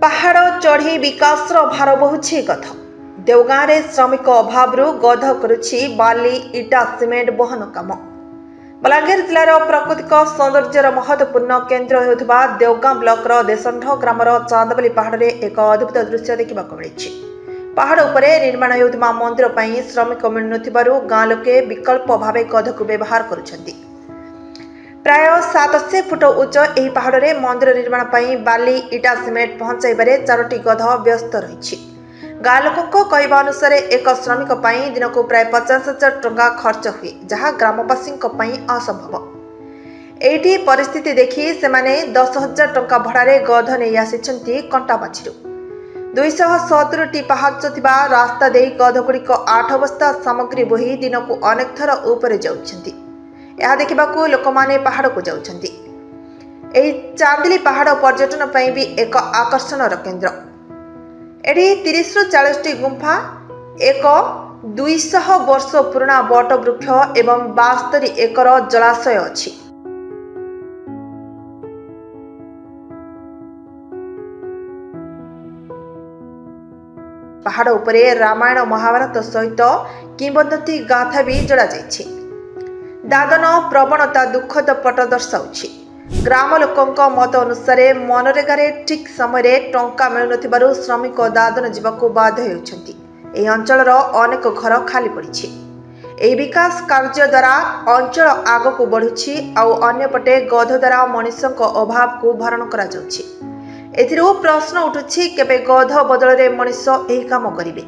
पहाड़ चढ़ी विकास भार बहुछि गध। देवगाँ में श्रमिक अभाव गध करुछि बाली इटा सिमेंट बहन काम। बलांगीर जिलार प्राकृतिक सौंदर्यर महत्वपूर्ण केन्द्र होता देवगाँ ब्लॉक देशंढ ग्रामर चांदबाली पहाड़ में एक अद्भुत दृश्य देखा मिली। पहाड़ उपरे निर्माण होता मंदिर पर श्रमिक मिलुनथिबारु गाँ लोके विकल्प भाव गध को व्यवहार करुछंती। प्राय 700 फुट उच्च यह पहाड़ में मंदिर निर्माण पर बाली इटा सिमेंट पहुंचाइबारे 4टी गध व्यस्त रही। गाँ लोकों कहवा अनुसार एक श्रमिक दिन को प्राय 50,000 टंका खर्च हुए, जहाँ ग्रामवासी असंभव। एठी परिस्थिति देखि सेमाने 10,000 टंका भड़ारे गध नहीं आसी कंटाबाछी। 270टी पहाच थिबा रास्ता दे गधगुड़िक 8 बस्ता सामग्री बोही दिन को अनेक थर ऊपर जाउछंती। यह देखा लोक माने पहाड़ को जाउछंती। एही चांदली पहाड़ पर्यटन पर भी एक आकर्षण केन्द्र। एठी 30 ରୁ 40टी गुंफा, एक 200 वर्ष पुराना बट वृक्ष एवं 72 एकर जलाशय अछि। पहाड़ उपरे रामायण महाभारत सहित किंवदंती गाथा भी जोड़ा जाइछि। दादन प्रवणता दुखद पट दर्शाउछि। ग्राम लोकों मत अनुसार मनरेगा ठीक समय टंका मिलुनथिबारु श्रमिक दादन जीवाकू बाध्य होउछंती। एही अंचलर अनेक घर खाली पड़िछि। एही विकास कार्य द्वारा अंचल आगकू बढ़ुछि आउ अन्यपटे गध द्वारा मनुष्यक अभाव को भरण करा जाउछि। एथिरु प्रश्न उठुछि केबे गध बदल रे मनुष्य एही काम करिवे।